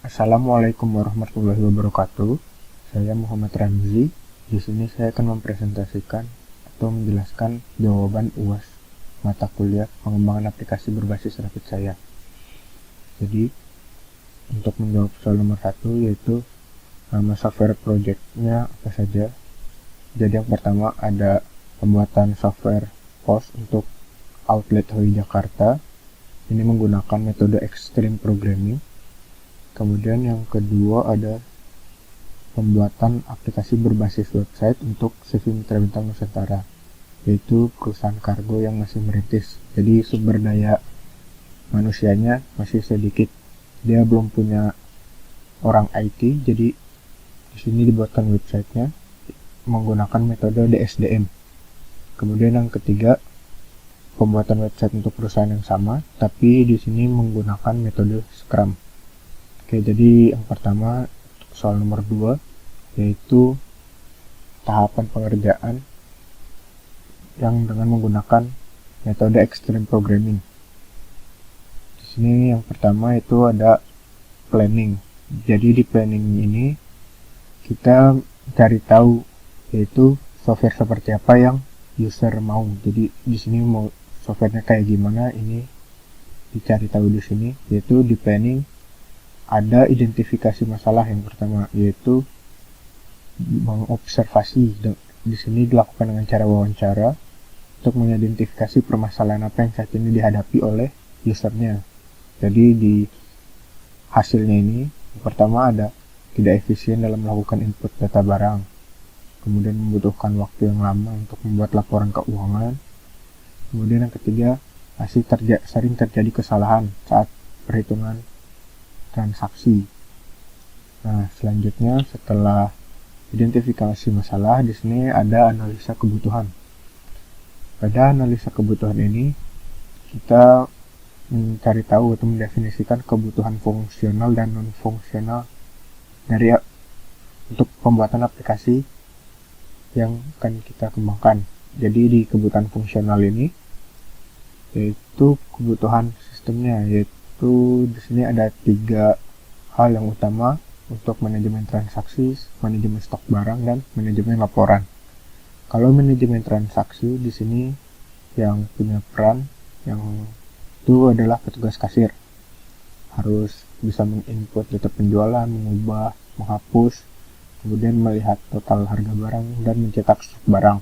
Assalamualaikum warahmatullahi wabarakatuh. Saya Muhammad Ramzi. Di sini saya akan mempresentasikan atau menjelaskan jawaban UAS mata kuliah pengembangan aplikasi berbasis Rapid saya. Jadi, untuk menjawab soal nomor 1 yaitu nama software projectnya apa saja. Jadi yang pertama ada pembuatan software POS untuk outlet HOI Jakarta. Ini menggunakan metode Extreme Programming. Kemudian yang kedua ada pembuatan aplikasi berbasis website untuk CV Mitra Bintang Nusantara, yaitu perusahaan kargo yang masih merintis. Jadi sumber daya manusianya masih sedikit. Dia belum punya orang IT, jadi di sini dibuatkan websitenya menggunakan metode DSDM. Kemudian yang ketiga, pembuatan website untuk perusahaan yang sama, tapi di sini menggunakan metode Scrum. Oke, jadi yang pertama soal nomor 2 yaitu tahapan pengerjaan yang dengan menggunakan metode Extreme Programming. Di sini yang pertama itu ada planning. Jadi di planning ini kita cari tahu yaitu software seperti apa yang user mau. Jadi di sini mau softwarenya kayak gimana, ini dicari tahu di sini, yaitu di planning. Ada identifikasi masalah yang pertama, yaitu mengobservasi. Di sini dilakukan dengan cara wawancara untuk mengidentifikasi permasalahan apa yang saat ini dihadapi oleh usernya. Jadi di hasilnya ini, yang pertama ada tidak efisien dalam melakukan input data barang, kemudian membutuhkan waktu yang lama untuk membuat laporan keuangan, kemudian yang ketiga masih sering terjadi kesalahan saat perhitungan transaksi. Nah, selanjutnya setelah identifikasi masalah, di sini ada analisa kebutuhan. Pada analisa kebutuhan ini, kita mencari tahu atau mendefinisikan kebutuhan fungsional dan non-fungsional dari untuk pembuatan aplikasi yang akan kita kembangkan. Jadi di kebutuhan fungsional ini yaitu kebutuhan sistemnya, yaitu di sini ada 3 hal yang utama untuk manajemen transaksi, manajemen stok barang, dan manajemen laporan. Kalau manajemen transaksi di sini yang punya peran yang itu adalah petugas kasir. Harus bisa menginput data penjualan, mengubah, menghapus, kemudian melihat total harga barang dan mencetak stok barang.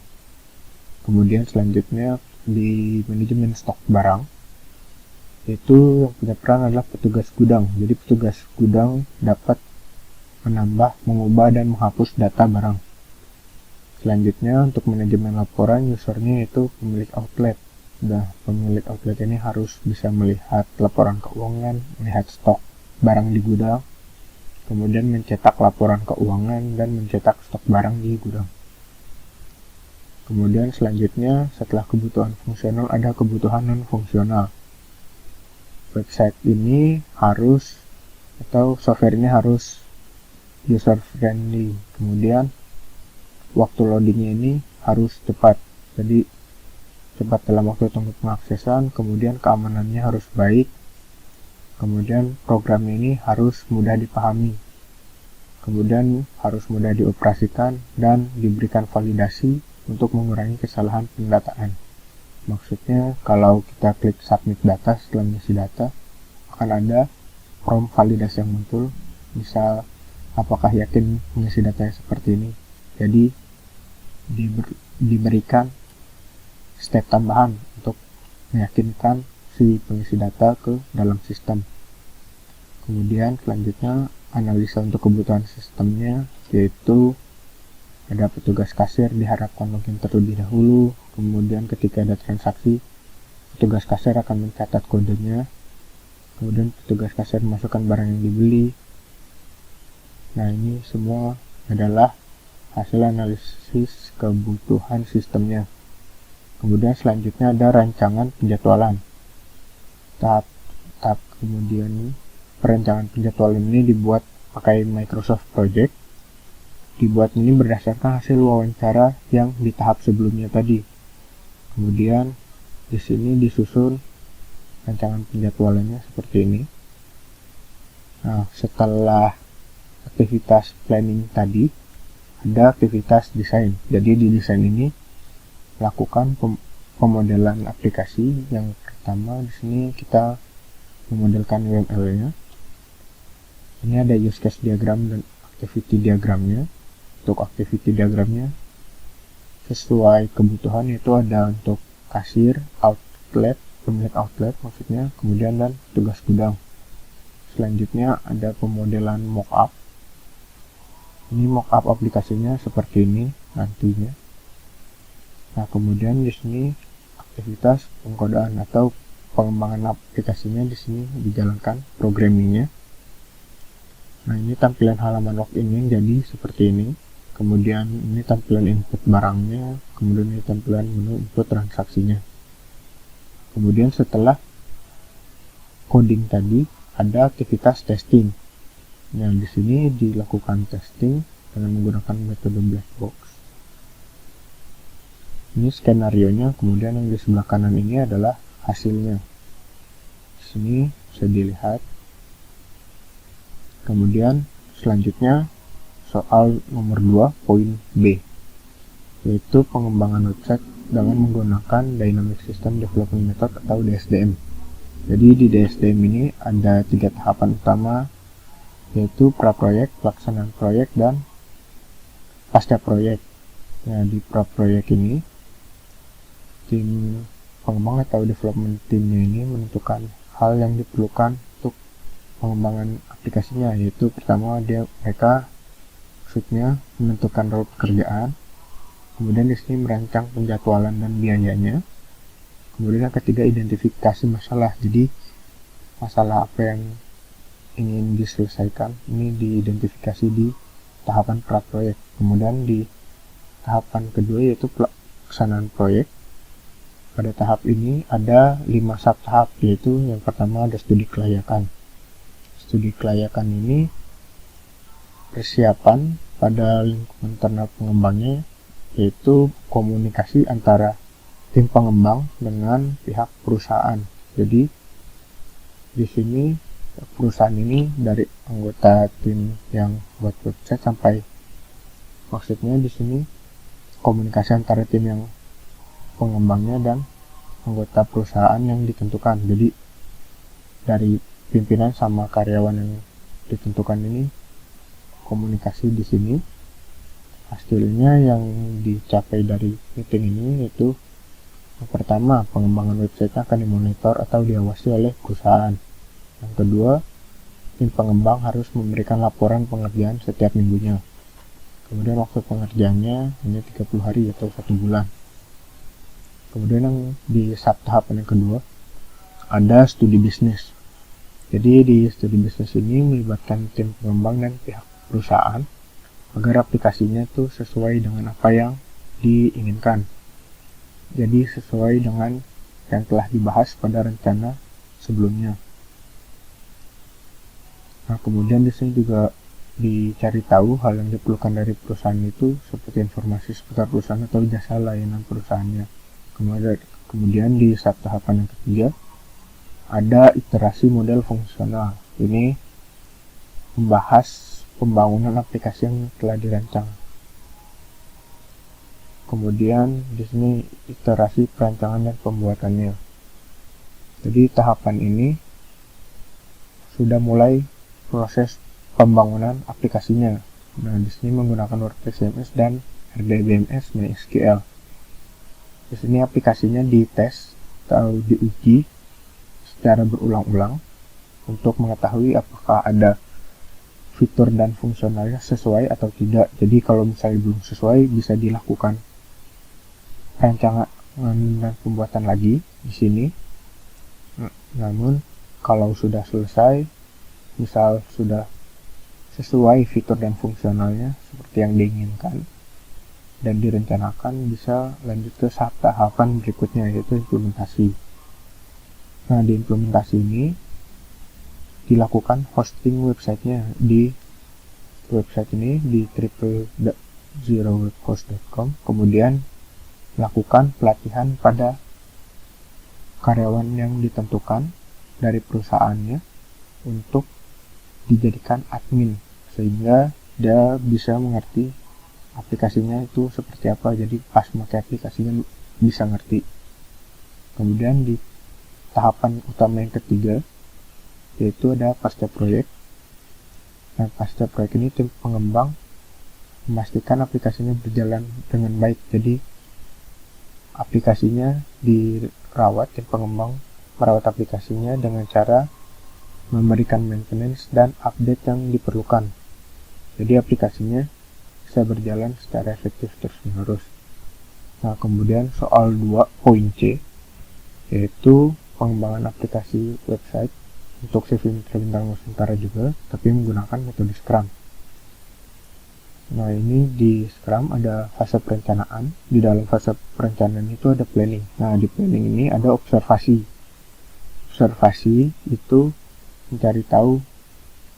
Kemudian selanjutnya di manajemen stok barang itu yang punya peran adalah petugas gudang. Jadi petugas gudang dapat menambah, mengubah, dan menghapus data barang. Selanjutnya untuk manajemen laporan, usernya itu pemilik outlet. Nah, pemilik outlet ini harus bisa melihat laporan keuangan, melihat stok barang di gudang, kemudian mencetak laporan keuangan dan mencetak stok barang di gudang. Kemudian selanjutnya setelah kebutuhan fungsional ada kebutuhan non-fungsional. Website ini harus atau software ini harus user friendly. Kemudian waktu loadingnya ini harus cepat. Jadi cepat dalam waktu tunggu pengaksesan, kemudian keamanannya harus baik. Kemudian program ini harus mudah dipahami. Kemudian harus mudah dioperasikan dan diberikan validasi untuk mengurangi kesalahan pendataan. Maksudnya kalau kita klik submit data setelah mengisi data, akan ada prompt validasi yang muncul, misal apakah yakin mengisi data yang seperti ini. Jadi diberikan step tambahan untuk meyakinkan si pengisi data ke dalam sistem. Kemudian selanjutnya analisa untuk kebutuhan sistemnya, yaitu ada petugas kasir diharapkan login terlebih dahulu. Kemudian ketika ada transaksi, petugas kasir akan mencatat kodenya. Kemudian petugas kasir memasukkan barang yang dibeli. Nah, ini semua adalah hasil analisis kebutuhan sistemnya. Kemudian selanjutnya ada rancangan penjadwalan. Tahap kemudian perencanaan penjadwalan ini dibuat pakai Microsoft Project. Dibuat ini berdasarkan hasil wawancara yang di tahap sebelumnya tadi. Kemudian di sini disusun rancangan penjadwalannya seperti ini. Nah, setelah aktivitas planning tadi, ada aktivitas desain. Jadi di desain ini lakukan pemodelan aplikasi. Yang pertama di sini kita memodelkan UML-nya. Ini ada use case diagram dan activity diagramnya. Untuk activity diagramnya sesuai kebutuhan, yaitu ada untuk kasir, outlet, pemilik outlet maksudnya, kemudian dan tugas gudang. Selanjutnya ada pemodelan mockup. Ini mockup aplikasinya seperti ini nantinya. Nah, kemudian di sini aktivitas pengkodaan atau pengembangan aplikasinya di sini dijalankan programmingnya. Nah, ini tampilan halaman login yang jadi seperti ini. Kemudian ini tampilan input barangnya, kemudian ini tampilan menu input transaksinya. Kemudian setelah coding tadi ada aktivitas testing. Nah, di sini dilakukan testing dengan menggunakan metode black box. Ini skenario-nya, kemudian yang di sebelah kanan ini adalah hasilnya. Di sini bisa dilihat. Kemudian selanjutnya soal nomor 2 poin B, yaitu pengembangan website dengan menggunakan Dynamic System Development Method atau DSDM. Jadi di DSDM ini ada 3 tahapan utama, yaitu pra-proyek, pelaksanaan proyek, dan pasca proyek. Nah, di pra-proyek ini tim pengembang atau development timnya ini menentukan hal yang diperlukan untuk pengembangan aplikasinya, yaitu pertama mereka maksudnya menentukan role pekerjaan, kemudian di sini merancang penjadwalan dan biayanya, kemudian yang ketiga identifikasi masalah. Jadi masalah apa yang ingin diselesaikan ini diidentifikasi di tahapan pra-proyek. Kemudian di tahapan kedua yaitu pelaksanaan proyek. Pada tahap ini ada 5 sub tahap, yaitu yang pertama ada studi kelayakan. Studi kelayakan ini persiapan pada lingkungan internal pengembangnya, yaitu komunikasi antara tim pengembang dengan pihak perusahaan. Jadi di sini perusahaan ini dari anggota tim yang buat website sampai, maksudnya di sini komunikasi antara tim yang pengembangnya dan anggota perusahaan yang ditentukan. Jadi dari pimpinan sama karyawan yang ditentukan ini komunikasi di sini. Hasilnya yang dicapai dari meeting ini yaitu yang pertama, pengembangan website akan dimonitor atau diawasi oleh perusahaan. Yang kedua, tim pengembang harus memberikan laporan pengerjaan setiap minggunya. Kemudian waktu pengerjaannya hanya 30 hari atau 1 bulan. Kemudian yang di sub tahapan yang kedua ada studi bisnis. Jadi di studi bisnis ini melibatkan tim pengembang dan pihak perusahaan agar aplikasinya itu sesuai dengan apa yang diinginkan. Jadi sesuai dengan yang telah dibahas pada rencana sebelumnya. Nah, kemudian di sini juga dicari tahu hal yang diperlukan dari perusahaan itu seperti informasi seputar perusahaan atau jasa layanan perusahaannya. Kemudian di sub tahapan yang ketiga ada iterasi model fungsional. Ini membahas pembangunan aplikasi yang telah dirancang. Kemudian di sini iterasi perancangan dan pembuatannya. Jadi tahapan ini sudah mulai proses pembangunan aplikasinya. Nah, di sini menggunakan WordPress CMS dan RDBMS MySQL. Di sini aplikasinya dites atau diuji secara berulang-ulang untuk mengetahui apakah ada fitur dan fungsionalnya sesuai atau tidak. Jadi kalau misalnya belum sesuai bisa dilakukan rancangan dan pembuatan lagi di sini. Namun kalau sudah selesai, misal sudah sesuai fitur dan fungsionalnya seperti yang diinginkan dan direncanakan, bisa lanjut ke tahapan berikutnya yaitu implementasi. Nah, di implementasi ini dilakukan hosting websitenya di website ini di www.zerowebhost.com. Kemudian lakukan pelatihan pada karyawan yang ditentukan dari perusahaannya untuk dijadikan admin sehingga dia bisa mengerti aplikasinya itu seperti apa, jadi pas pakai aplikasinya bisa ngerti. Kemudian di tahapan utama yang ketiga yaitu ada pasca proyek. Nah, pasca proyek ini tim pengembang memastikan aplikasinya berjalan dengan baik, jadi aplikasinya dirawat, tim pengembang merawat aplikasinya dengan cara memberikan maintenance dan update yang diperlukan, jadi aplikasinya bisa berjalan secara efektif terus menerus. Nah, kemudian soal 2.c yaitu pengembangan aplikasi website untuk CV Mitra Bintang Nusantara juga, tapi menggunakan metode Scrum. Nah, ini di Scrum ada fase perencanaan. Di dalam fase perencanaan itu ada planning. Nah, di planning ini ada observasi. Observasi itu mencari tahu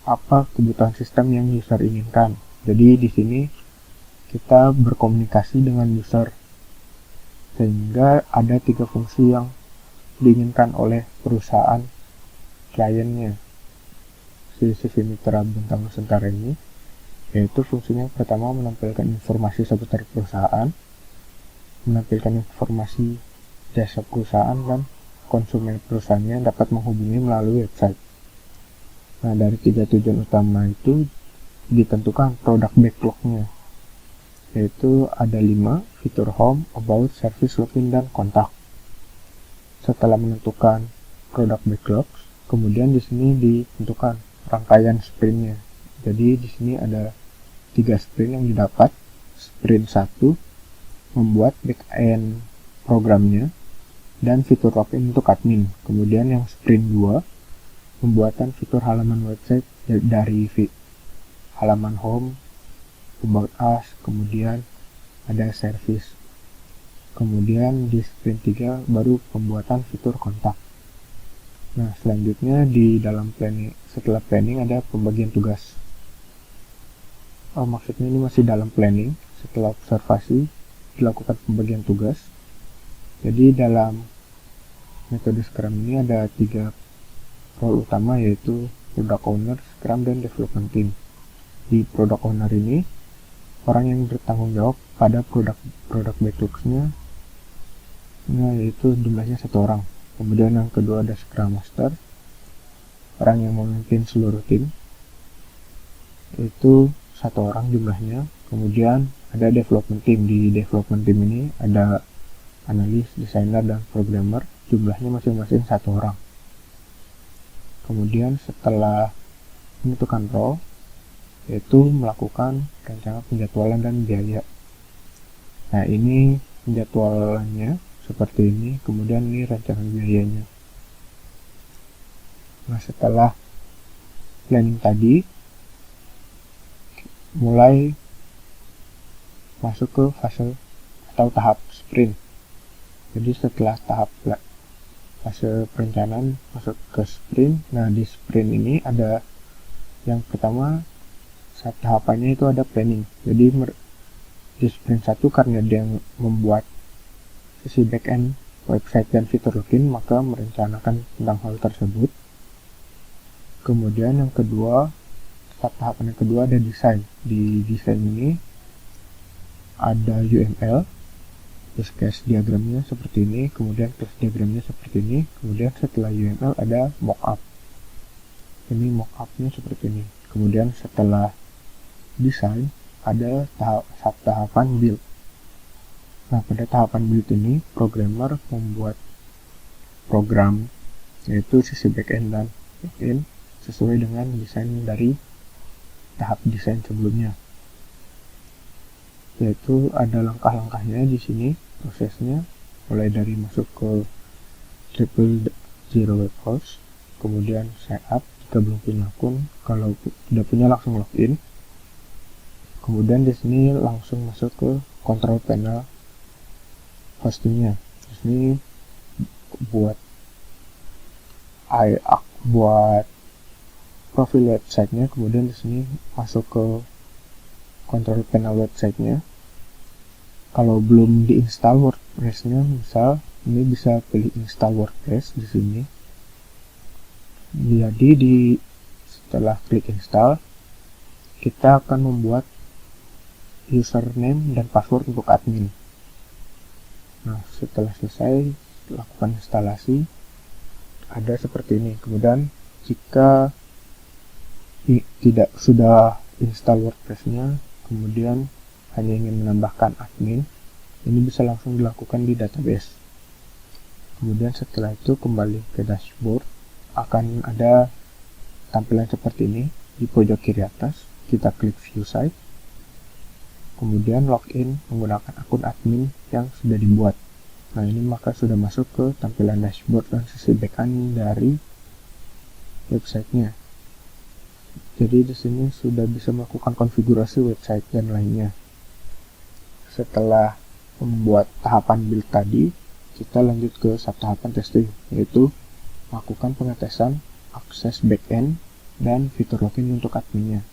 apa kebutuhan sistem yang user inginkan. Jadi di sini kita berkomunikasi dengan user sehingga ada 3 fungsi yang diinginkan oleh perusahaan kliennya si CV Mitra Bintang Nusantara ini, yaitu fungsinya pertama menampilkan informasi seputar perusahaan, menampilkan informasi jasa perusahaan, dan konsumen perusahaannya dapat menghubungi melalui website. Nah, dari 3 tujuan utama itu ditentukan produk backlog-nya, yaitu ada 5, fitur home, about, service, login, dan kontak. Setelah menentukan produk backlog, kemudian di sini ditentukan rangkaian sprintnya. Jadi di sini ada 3 sprint yang didapat. Sprint 1 membuat backend programnya dan fitur login untuk admin. Kemudian yang sprint 2 pembuatan fitur halaman website dari halaman home, about us, kemudian ada service. Kemudian di sprint 3 baru pembuatan fitur kontak. Nah, selanjutnya di dalam planning, setelah planning ada pembagian tugas. Maksudnya ini masih dalam planning. Setelah observasi dilakukan pembagian tugas. Jadi dalam metode Scrum ini ada 3 role utama, yaitu product owner, Scrum, dan development team. Di product owner ini orang yang bertanggung jawab pada produk backlogs-nya, nah, yaitu jumlahnya 1 orang. Kemudian yang kedua ada Scrum Master, orang yang memimpin seluruh tim, itu 1 orang jumlahnya. Kemudian ada development team. Di development team ini ada analis, desainer, dan programmer, jumlahnya masing-masing 1 orang. Kemudian setelah menentukan role, yaitu melakukan rencana penjadwalan dan biaya. Nah, ini penjadwalannya seperti ini, kemudian ini rencana biayanya. Nah, setelah planning tadi, mulai masuk ke fase atau tahap sprint. Jadi setelah tahap fase perencanaan masuk ke sprint. Nah, di sprint ini ada yang pertama, saat tahapannya itu ada planning. Jadi di sprint 1 karena dia membuat sisi backend website dan fitur login, maka merencanakan tentang hal tersebut. Kemudian yang kedua, saat tahapan yang kedua ada desain. Di desain ini ada UML, use case diagramnya seperti ini, kemudian class diagramnya seperti ini, kemudian setelah UML ada mockup. Ini mockupnya seperti ini. Kemudian setelah desain ada tahapan build. Nah, pada tahapan build ini programmer membuat program, yaitu sisi backend dan login sesuai dengan desain dari tahap desain sebelumnya. Yaitu ada langkah-langkahnya di sini, prosesnya mulai dari masuk ke triple zero web host, kemudian sign up jika belum punya akun, kalau sudah punya langsung login. Kemudian di sini langsung masuk ke control panel hostingnya. Di sini buat profil websitenya, kemudian di sini masuk ke control panel websitenya. Kalau belum diinstal WordPress-nya, misal ini bisa pilih install WordPress di sini. Jadi Setelah klik install, kita akan membuat username dan password untuk admin. Nah, setelah selesai lakukan instalasi, ada seperti ini. Kemudian jika tidak sudah install WordPress-nya, kemudian hanya ingin menambahkan admin, ini bisa langsung dilakukan di database. Kemudian setelah itu kembali ke dashboard, akan ada tampilan seperti ini. Di pojok kiri atas kita klik view site, kemudian login menggunakan akun admin yang sudah dibuat. Nah, ini maka sudah masuk ke tampilan dashboard dan sisi backend dari websitenya. Jadi di sini sudah bisa melakukan konfigurasi website dan lainnya. Setelah membuat tahapan build tadi, kita lanjut ke tahapan testing, yaitu melakukan pengetesan akses backend dan fitur login untuk adminnya.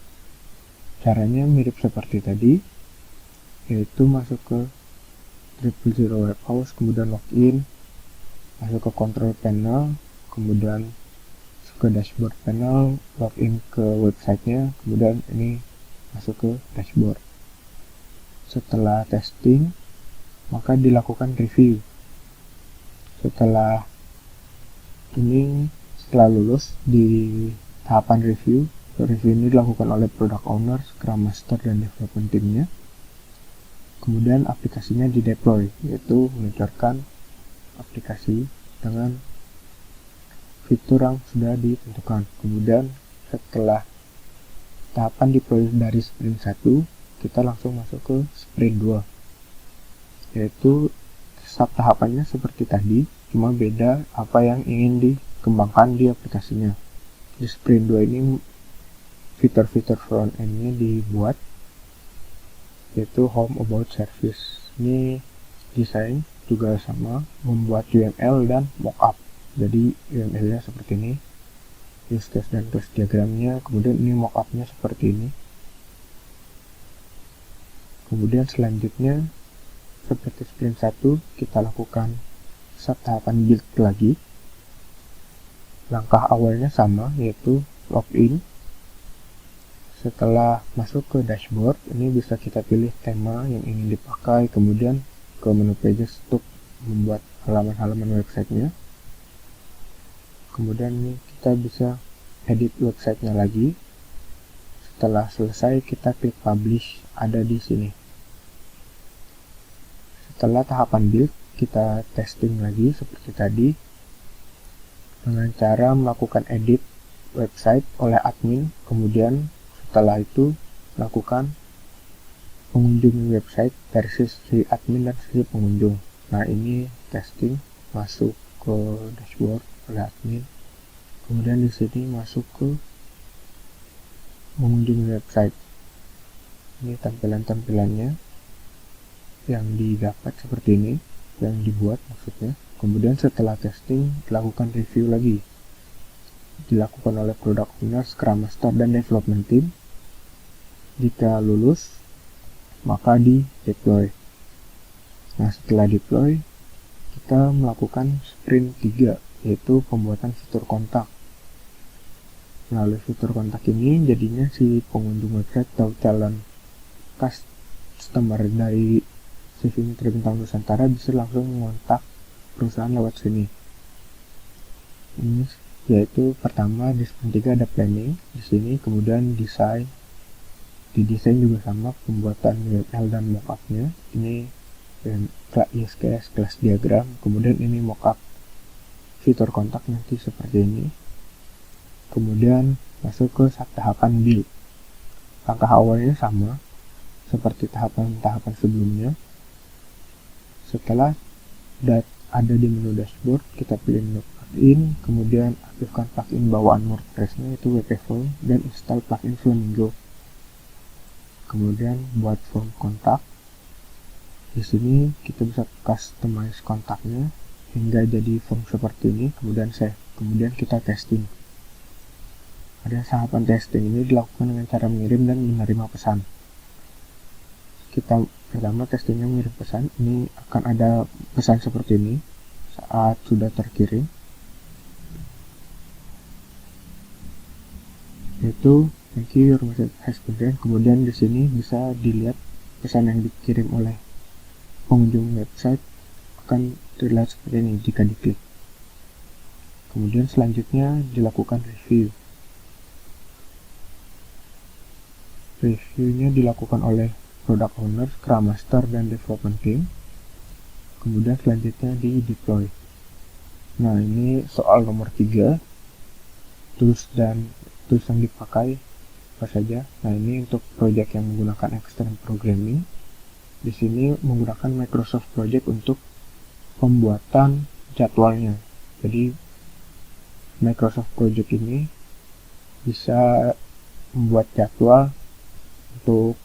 Caranya mirip seperti tadi, yaitu masuk ke 000 webhouse, kemudian login, masuk ke control panel, kemudian ke dashboard panel, login ke websitenya, kemudian ini masuk ke dashboard. Setelah testing, maka dilakukan review. Setelah lulus di tahapan review ini dilakukan oleh product owner, scrum master, dan development teamnya. Kemudian aplikasinya di deploy, yaitu meluncurkan aplikasi dengan fitur yang sudah ditentukan. Kemudian setelah tahapan deploy dari sprint 1, kita langsung masuk ke sprint 2, yaitu tahapannya seperti tadi, cuma beda apa yang ingin dikembangkan di aplikasinya. Di sprint 2 ini fitur-fitur front end-nya dibuat, yaitu home, about, service. Ini desain juga sama, membuat UML dan mockup. Jadi UML-nya seperti ini, use case dan class diagramnya, kemudian ini mockup-nya seperti ini. Kemudian selanjutnya seperti sprint 1, kita lakukan tahapan build lagi. Langkah awalnya sama, yaitu login. Setelah masuk ke dashboard, ini bisa kita pilih tema yang ingin dipakai, kemudian ke menu pages untuk membuat halaman-halaman websitenya. Kemudian ini kita bisa edit websitenya lagi. Setelah selesai, kita klik publish, ada di sini. Setelah tahapan build, kita testing lagi seperti tadi dengan cara melakukan edit website oleh admin, kemudian setelah itu lakukan mengunjungi website dari sisi admin dan sisi pengunjung. Nah, ini testing masuk ke dashboard oleh admin, kemudian di sini masuk ke mengunjungi website. Ini tampilan-tampilannya yang didapat seperti ini, yang dibuat maksudnya. Kemudian setelah testing, dilakukan review lagi, dilakukan oleh product owner, scrum master, dan development team. Jika lulus, maka di deploy. Nah, setelah deploy, kita melakukan sprint 3, yaitu pembuatan fitur kontak. Melalui fitur kontak ini, jadinya si pengunjung website atau calon customer dari CV Mitra Bintang Nusantara bisa langsung mengontak perusahaan lewat sini. Ini yaitu pertama di sprint 3 ada planning di sini, kemudian desain. Di desain juga sama, pembuatan UML dan mockupnya. Ini use case, class diagram, kemudian ini mockup fitur kontak nanti seperti ini. Kemudian masuk ke tahapan build. Langkah awalnya sama seperti tahapan-tahapan sebelumnya. Setelah ada di menu dashboard, kita pilih menu plugin, kemudian aktifkan plugin bawaan WordPress-nya, yaitu WP Form, dan install plugin Flamingo. Kemudian buat form kontak. Di sini kita bisa customize kontaknya hingga jadi form seperti ini, kemudian save. Kemudian kita testing. Pada tahapan testing ini dilakukan dengan cara mengirim dan menerima pesan. Kita pertama testingnya mengirim pesan. Ini akan ada pesan seperti ini saat sudah terkirim. yaitu thank you your message has been read. Kemudian di sini bisa dilihat pesan yang dikirim oleh pengunjung website akan terlihat seperti ini jika diklik. Kemudian selanjutnya dilakukan review. Reviewnya dilakukan oleh product owner, scrum master, dan development team. Kemudian selanjutnya di deploy. Nah, ini soal nomor 3, tools yang dipakai apa saja. Nah, ini untuk project yang menggunakan external programming. Di sini menggunakan Microsoft Project untuk pembuatan jadwalnya. Jadi Microsoft Project ini bisa membuat jadwal untuk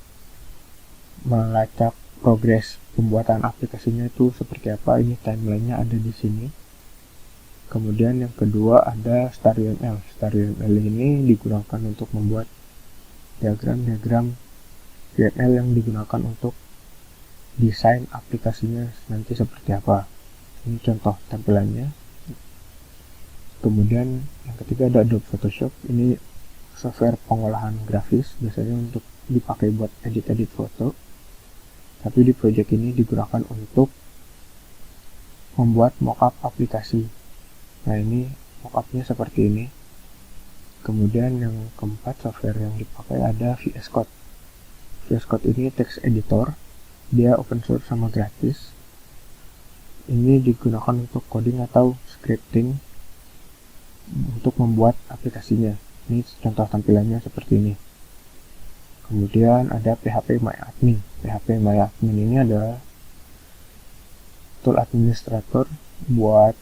melacak progres pembuatan aplikasinya itu seperti apa. Ini timelinenya ada di sini. Kemudian yang kedua ada StarUML. StarUML ini digunakan untuk membuat diagram-diagram UML yang digunakan untuk desain aplikasinya nanti seperti apa. Ini contoh tampilannya. Kemudian yang ketiga ada Adobe Photoshop. Ini software pengolahan grafis, biasanya untuk dipakai buat edit-edit foto. Tapi di project ini digunakan untuk membuat mockup aplikasi. Nah, ini mockupnya seperti ini. Kemudian yang keempat software yang dipakai ada VS Code. VS Code ini text editor. Dia open source sama gratis. Ini digunakan untuk coding atau scripting untuk membuat aplikasinya. Ini contoh tampilannya seperti ini. Kemudian ada PHPMyAdmin. PHPMyAdmin ini adalah tool administrator buat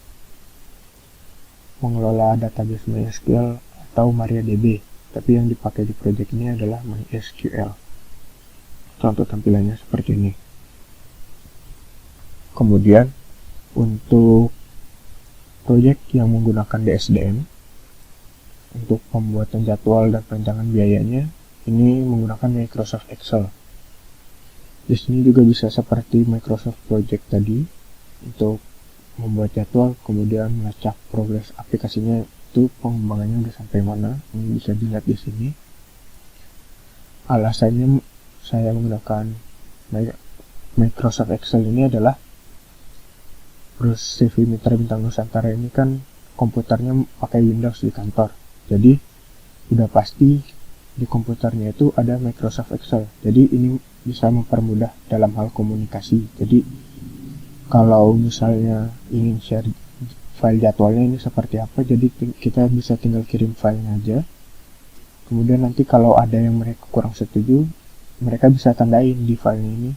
mengelola database MySQL atau MariaDB. Tapi yang dipakai di project ini adalah MySQL. Contoh tampilannya seperti ini. Kemudian untuk project yang menggunakan DSDM untuk pembuatan jadwal dan perencanaan biayanya, ini menggunakan Microsoft Excel. Di sini juga bisa seperti Microsoft Project tadi untuk membuat jadwal, kemudian melacak progres aplikasinya itu pengembangannya udah sampai mana. Ini bisa dilihat di sini. Alasannya saya menggunakan Microsoft Excel ini adalah Bruce CV Mitra Bintang Nusantara ini kan komputernya pakai Windows di kantor. Jadi udah pasti di komputernya itu ada Microsoft Excel. Jadi ini bisa mempermudah dalam hal komunikasi. Jadi kalau misalnya ingin share file jadwalnya ini seperti apa, jadi kita bisa tinggal kirim filenya aja. Kemudian nanti kalau ada yang mereka kurang setuju, mereka bisa tandain di filenya ini,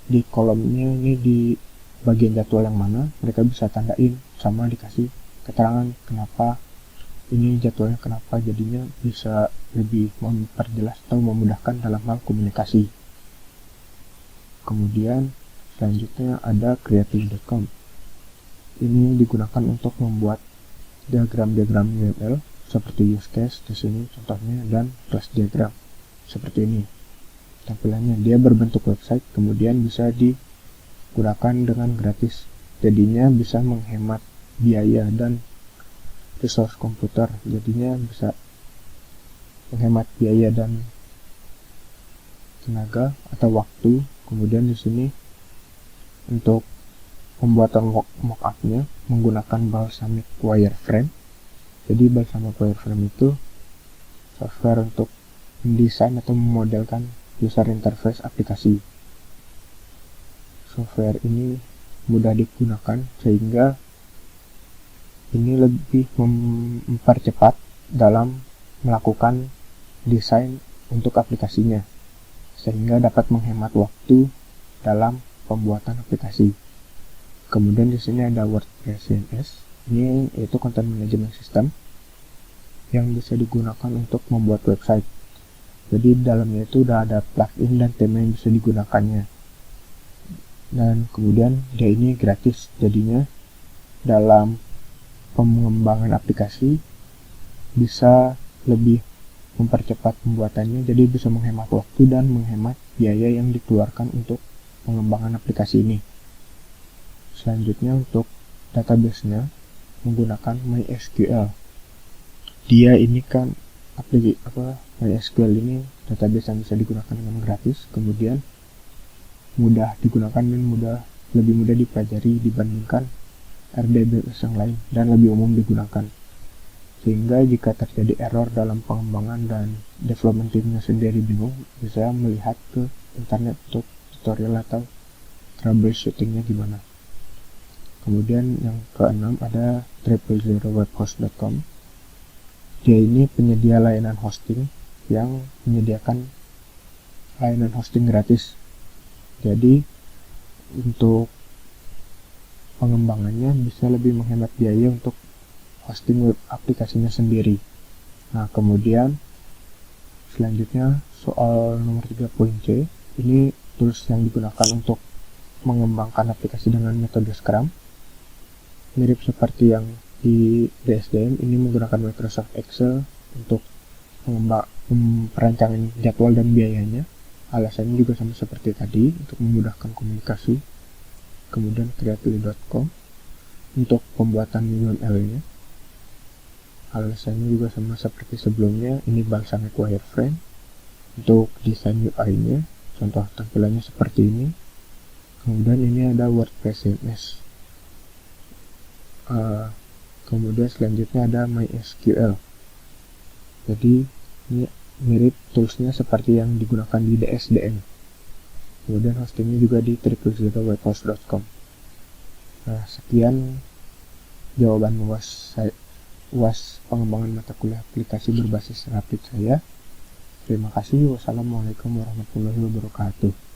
di kolomnya ini, di bagian jadwal yang mana, mereka bisa tandain sama dikasih keterangan kenapa ini jadwalnya, kenapa, jadinya bisa lebih memperjelas atau memudahkan dalam hal komunikasi. Kemudian selanjutnya ada creative.com. Ini digunakan untuk membuat diagram-diagram UML seperti use case di sini contohnya, dan class diagram seperti ini. Tampilannya dia berbentuk website, kemudian bisa digunakan dengan gratis. Jadinya bisa menghemat biaya dan resource komputer. Jadinya bisa menghemat biaya dan tenaga atau waktu. Kemudian di sini untuk pembuatan mock-up-nya menggunakan Balsamiq Wireframe. Jadi Balsamiq Wireframe itu software untuk mendesain atau memodelkan user interface aplikasi. Software ini mudah digunakan sehingga ini lebih mempercepat dalam melakukan desain untuk aplikasinya, sehingga dapat menghemat waktu dalam pembuatan aplikasi. Kemudian di sini ada WordPress CMS. Ini yaitu content management system yang bisa digunakan untuk membuat website. Jadi di dalamnya itu udah ada plugin dan tema yang bisa digunakannya. Dan kemudian dia ini gratis, jadinya dalam pengembangan aplikasi bisa lebih mempercepat pembuatannya, jadi bisa menghemat waktu dan menghemat biaya yang dikeluarkan untuk pengembangan aplikasi ini. Selanjutnya untuk database-nya menggunakan MySQL. Dia ini kan MySQL ini database yang bisa digunakan dengan gratis, kemudian mudah digunakan dan lebih mudah dipelajari dibandingkan RDBMS yang lain dan lebih umum digunakan. Sehingga jika terjadi error dalam pengembangan dan development timnya sendiri bingung, bisa melihat ke internet untuk tutorial atau troubleshootingnya gimana. Kemudian yang keenam ada 000webhost.com. Dia ini penyedia layanan hosting yang menyediakan layanan hosting gratis. Jadi untuk pengembangannya bisa lebih menghemat biaya untuk hosting web aplikasinya sendiri. Nah, kemudian selanjutnya soal nomor 3.c, ini tools yang digunakan untuk mengembangkan aplikasi dengan metode Scrum. Mirip seperti yang di DSDM, ini menggunakan Microsoft Excel untuk perancangan jadwal dan biayanya. Alasannya juga sama seperti tadi, untuk memudahkan komunikasi. Kemudian creatly.com untuk pembuatan UML-nya. Alasannya juga sama seperti sebelumnya, ini Balsamiq Wireframe untuk desain UI-nya. Contoh tampilannya seperti ini. Kemudian ini ada WordPress CMS. Kemudian selanjutnya ada MySQL. Jadi ini mirip toolsnya seperti yang digunakan di DSDM. Kemudian hostingnya juga di www.webhost.com. Nah, sekian jawaban UAS pengembangan mata kuliah aplikasi berbasis Rapid saya. Terima kasih. Wassalamualaikum warahmatullahi wabarakatuh.